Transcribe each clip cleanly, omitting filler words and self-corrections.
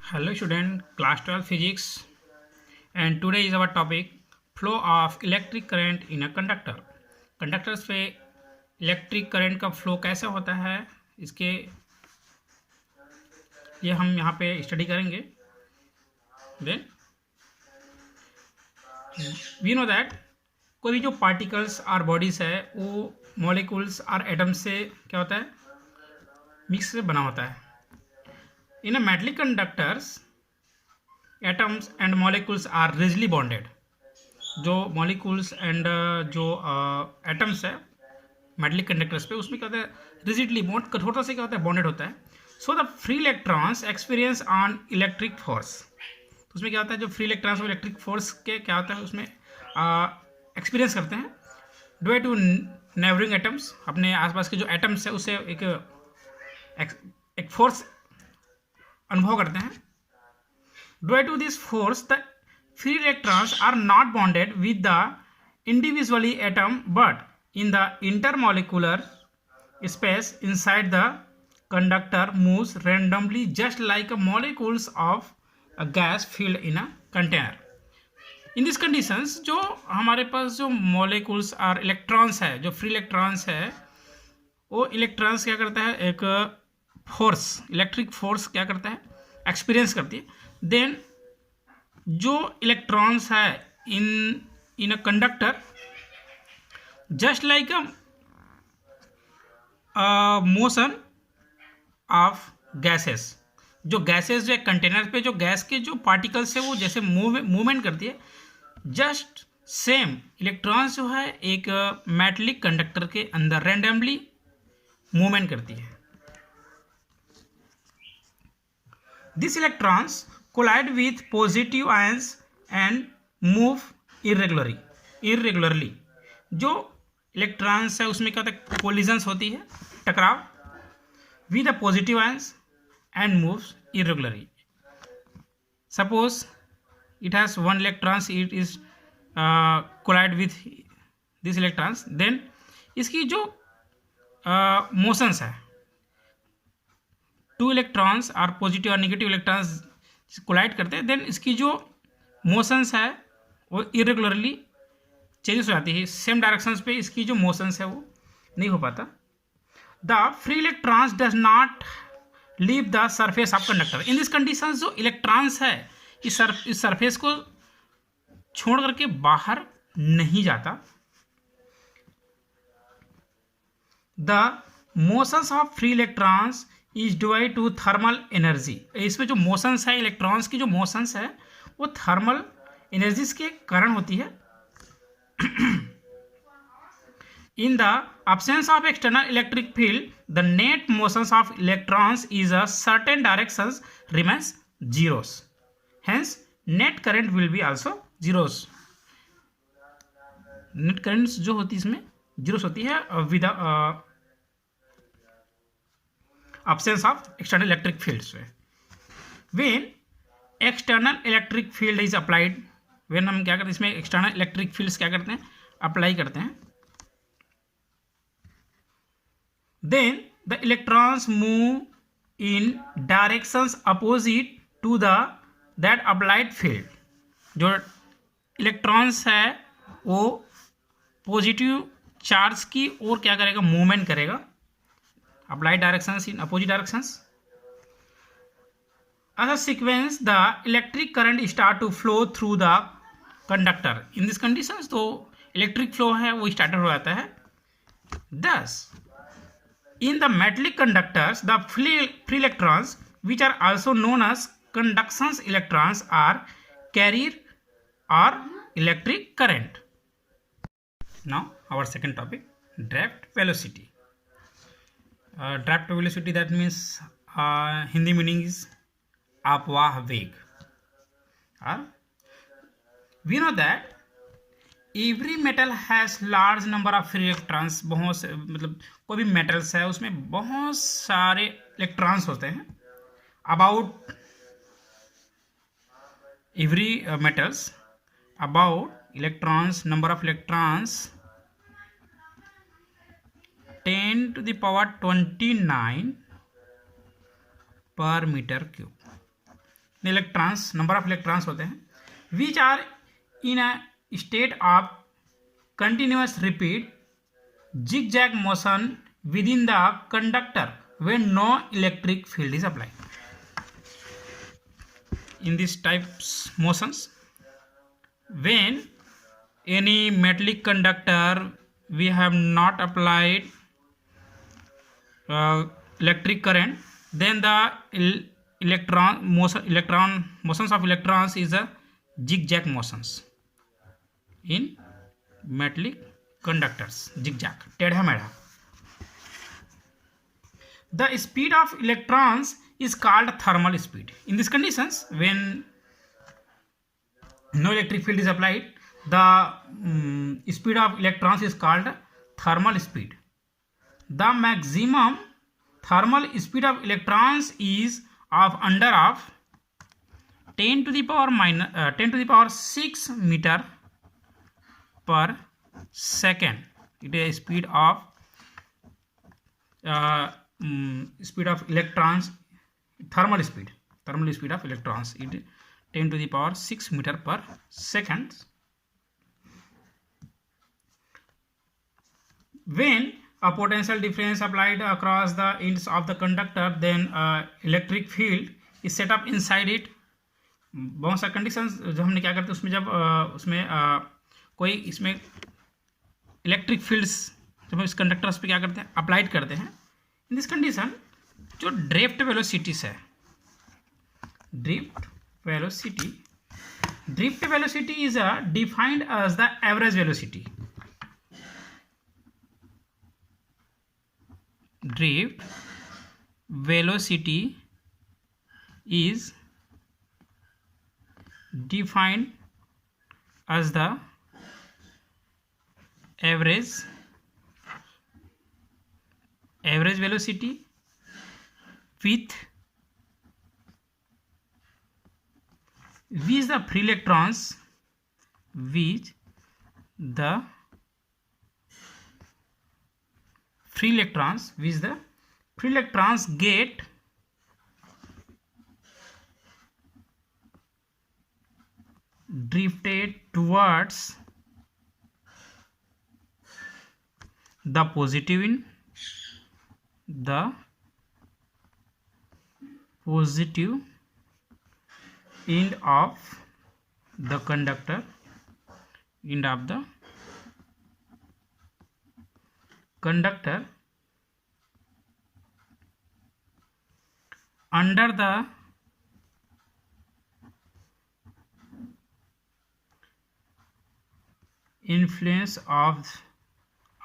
Hello student, class 12 physics, and today is our topic flow of electric current in a conductor. Conductors पे electric current का flow कैसे होता है इसके ये हम यहाँ पे स्टडी करेंगे. देन वी नो दैट कोई भी जो पार्टिकल्स और बॉडीज है वो मॉलिक्यूल्स और एटम्स से क्या होता है, मिक्स से बना होता है. In a metallic conductors atoms and molecules are rigidly bonded. जो मॉलिक्यूल्स एंड जो एटम्स है मेटलिक कंडक्टर्स पे उसमें क्या होता है, रिजिडली बॉन्ड कठोरता से क्या होता है, बॉन्डेड होता है. So the free electrons experience on electric force. तो उसमें क्या होता है, जो फ्री इलेक्ट्रॉन्स और इलेक्ट्रिक फोर्स के क्या होता है उसमें एक्सपीरियंस करते हैं ड्यू टू नेबरिंग एटम्स. अपने आसपास के जो एटम्स है उससे एक फोर्स अनुभव करते हैं. Due to this force the free electrons are not bonded with the individually atom but in the intermolecular space inside the conductor moves randomly just like a molecules of a gas filled in a container. In these conditions जो हमारे पास जो molecules और electrons है, जो free electrons है, वो electrons क्या करता है, एक force, electric force क्या करता है, experience करती है. then जो इलेक्ट्रॉन्स है in a conductor just like a motion of gases. जो गैसेस जो एक कंटेनर पे जो गैस के जो पार्टिकल्स है वो जैसे मूवमेंट करती है, जस्ट सेम इलेक्ट्रॉन्स जो है एक मेटलिक कंडक्टर के अंदर रैंडमली मूवमेंट करती है. This electrons collide with positive ions and move irregularly. जो इलेक्ट्रॉन्स है उसमें क्या होता है, कोलिजन्स होती है, टकराव with the positive ions and moves irregularly. Suppose it has one electrons, it is collide with this electrons, then इसकी जो मोशंस है, टू इलेक्ट्रॉन्स और पॉजिटिव और नेगेटिव इलेक्ट्रॉन्स कोलाइड करते हैं, देन इसकी जो मोशंस है वो इरेगुलरली चेंजेस हो जाती है. सेम डायरेक्शंस पे इसकी जो मोशंस है वो नहीं हो पाता. The free electrons does not leave the surface of conductor. In this conditions जो इलेक्ट्रॉन्स है इस सरफेस को छोड़ करके बाहर नहीं जाता. The motions of free electrons is due to thermal energy. इसमें जो मोशंस है, इलेक्ट्रॉन्स की जो मोशंस है वो थर्मल एनर्जीज के कारण होती है. In the absence of external electric field the net motions of electrons is a certain directions remains zeros, hence net current will be also zeros. net currents जो होती है इसमें जीरोस होती है with absence of external electric fields. when external electric field is applied, when हम क्या करते हैं इसमें external electric fields क्या करते हैं, अप्लाई करते हैं, then the electrons move in directions opposite to the that applied field. जो इलेक्ट्रॉन्स है वो पॉजिटिव चार्ज की ओर क्या करेगा, मूवमेंट करेगा, applied directions in opposite directions. As a sequence the electric current start to flow through the conductor. in these conditions तो electric flow है वो started हो जाता है. thus in the metallic conductors the free electrons which are also known as conduction electrons are carrier or electric current. now our second topic, draft velocity. Draft velocity that means Hindi meaning is अपवाह वेग. We know that every metal has large number of free electrons. बहुत से मतलब कोई भी metals है उसमें बहुत सारे इलेक्ट्रॉन्स होते हैं. About every metals about electrons, number of electrons 10 to the power 29 per meter cube. Electrons, number of electrons होते हैं which are in a state of continuous repeat zigzag motion within the conductor when no electric field is applied. In these types motions, when any metallic conductor we have not applied electric current, then the motions of electrons is a zigzag motions in metallic conductors. Zigzag, टेढ़ा मेढ़ा. The speed of electrons is called thermal speed. In these conditions, when no electric field is applied, the speed of electrons is called thermal speed. The maximum thermal speed of electrons is of under of 10 to the power 6 meter per second. It is speed of electrons, thermal speed of electrons. It 10 to the power 6 meter per second. When a potential difference applied across the ends of the conductor, then electric field is set up inside it. बहुत सा conditions जो हमने क्या करते हैं उसमें, जब उसमें कोई इसमें इलेक्ट्रिक फील्ड्स जब हम इस कंडक्टर्स पे क्या करते हैं, अप्लाइड करते हैं. इन दिस कंडीशन जो ड्रिफ्ट वेलोसिटीज है, drift velocity is defined as the average velocity. Drift velocity is defined as the average velocity with the free electrons, which the free electrons get drifted towards the positive end of the conductor, under the influence of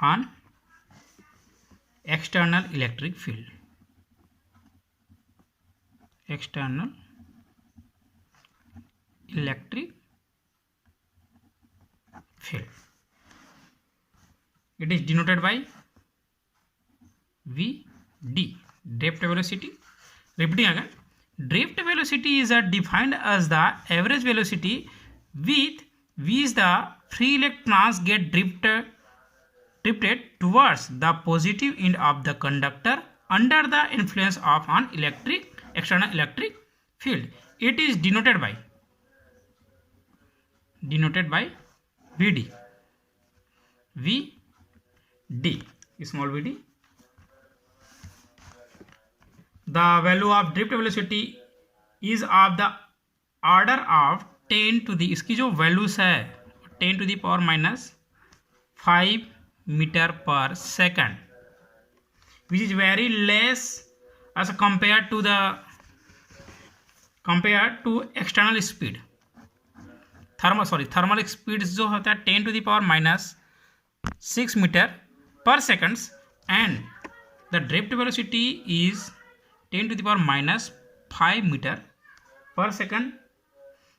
an external electric field. It is denoted by VD, drift velocity. Repeating again, drift velocity is defined as the average velocity with which the free electrons get drifted towards the positive end of the conductor under the influence of an external electric field. It is denoted by VD, small vd. The value of drift velocity is of the order of 10 to the, इसकी जो values है 10 to the power minus 5 meter per second, which is very less as compared to external speed. Thermal speed जो होता है 10 to the power minus 6 meter per seconds, and the drift velocity is 10 to the power minus 5 meter per second.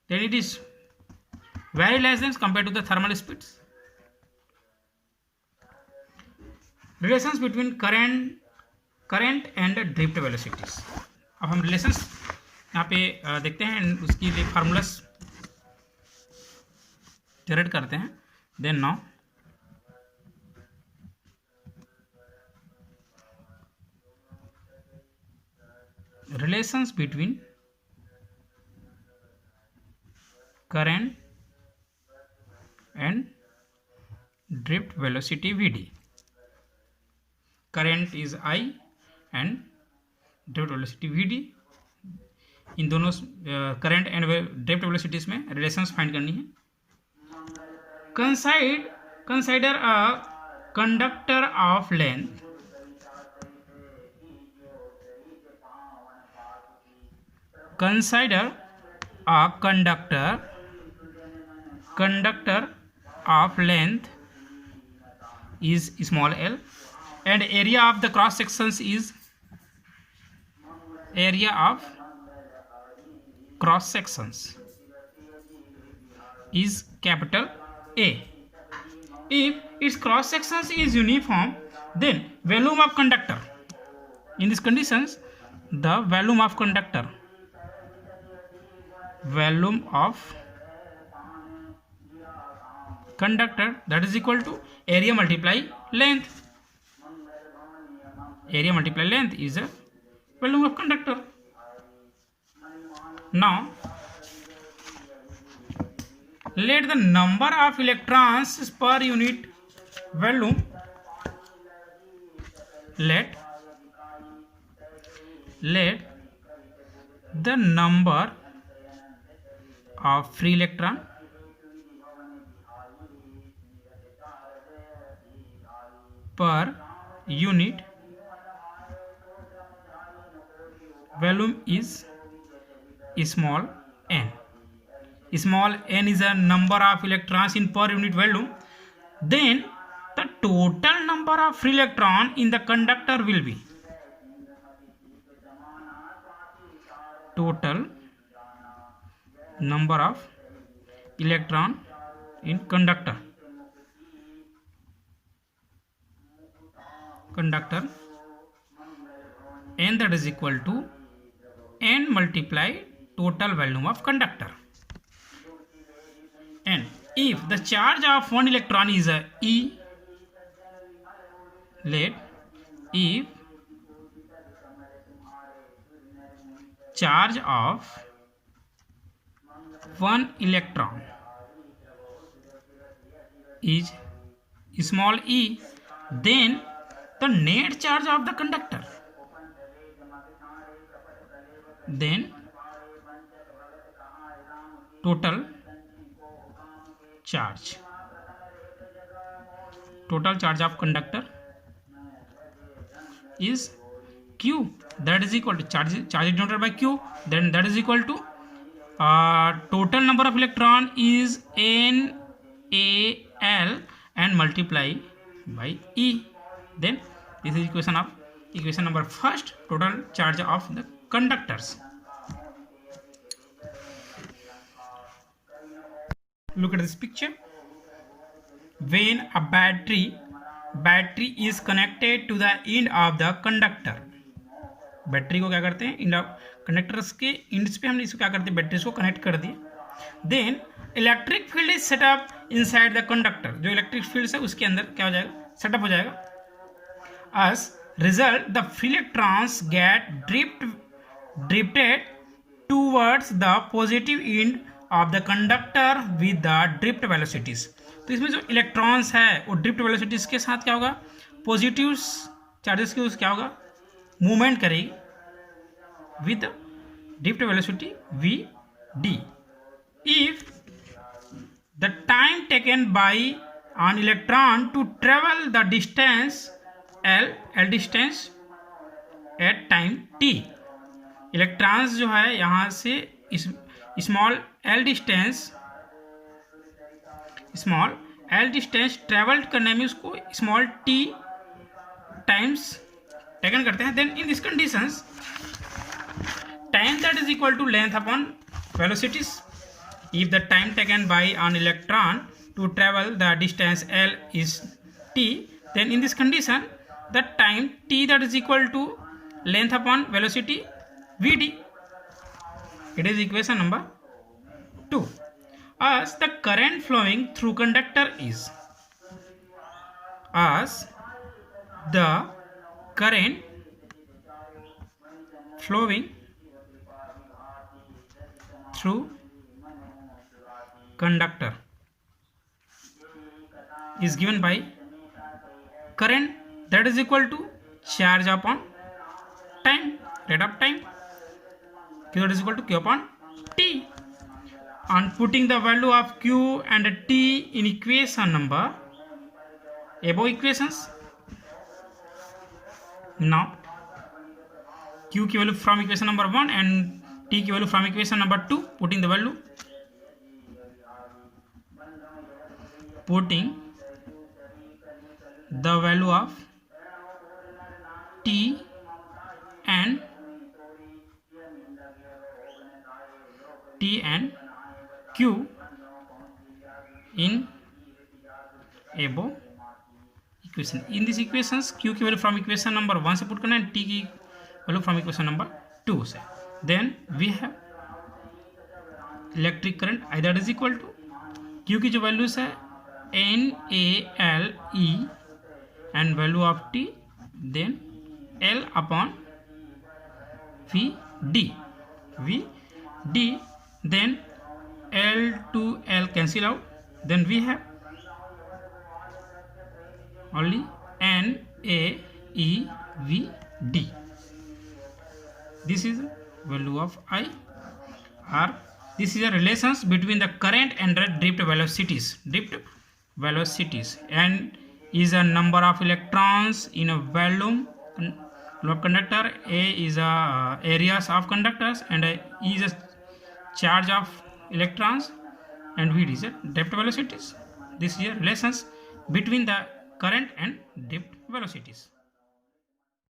Then it is very less than compared to the thermal speeds. Relations between current and drift velocities. अब हम relations यहाँ पे देखते हैं, उसकी लिए formulas generate करते हैं. Then now relations between current and drift velocity Vd. Current is I and drift velocity Vd. इन दोनों करंट एंड ड्रिफ्ट वेलोसिटीज में रिलेशंस फाइंड करनी है. Consider a conductor of length of length is small l and area of the cross sections is capital A. If its cross sections is uniform, then volume of conductor. In these conditions, the volume of conductor that is equal to area multiply length. Area multiply length is a volume of conductor. Now let the number of electrons per unit volume let the number of free electron per unit volume is small n. Small n is a number of electrons in per unit volume. Then the total number of free electron in the conductor will be total number of electron in conductor n, that is equal to n multiply total volume of conductor. And if the charge of one electron is a E, if charge of one electron is small e, then the net charge of the conductor, then total charge of conductor is q, that is equal to charge denoted by q, then that is equal to total number of electron is n a l and multiply by e. Then this is equation number first, total charge of the conductors. Look at this picture. When a battery is connected to the end of the conductor, battery को क्या करते हैं, conductors के ends पे हमने इसको क्या करते हैं, बैटरीज को कनेक्ट कर दिए. Then electric field is set up inside the conductor, जो इलेक्ट्रिक फील्ड है उसके अंदर क्या हो जाएगा, सेटअप हो जाएगा. As result, the free electrons get drifted towards the positive end of the conductor with the drift velocities. तो इसमें जो इलेक्ट्रॉन्स है वो ड्रिफ्ट वेलोसिटीज के साथ क्या होगा, पॉजिटिव चार्जेस के क्या होगा, मूवमेंट करेगी with drift velocity vd. If the time taken by an electron to travel the distance L distance at time t, electrons जो है यहाँ से स्मॉल l डिस्टेंस ट्रेवल करने में उसको स्मॉल t टाइम्स टेकन करते हैं. Then in this conditions time that is equal to length upon velocities. If the time taken by an electron to travel the distance L is t, then in this condition the time t that is equal to length upon velocity vd. It is equation number 2. As the current flowing through conductor is, as the current flowing through conductor is given by current that is equal to charge upon time, rate of time, q that is equal to q upon t. On putting the value of q and t in equation number above equations, now q की value from equation number 1 and t की value from equation number 2, putting the value of t and q in above equation. In these equations q की value from equation number 1 से put करना है, t की value from equation number 2 से. Then we have electric current I that is equal to q की जो values है NALE and value of t, then L upon VD, then L to L cancel out, then we have only NAEVD. This is value of I, or this is a relations between the current and the drift velocities. And is a number of electrons in a volume of conductor. A is a areas of conductors, and E is a charge of electrons, and V is a drift velocities. This is a relations between the current and drift velocities.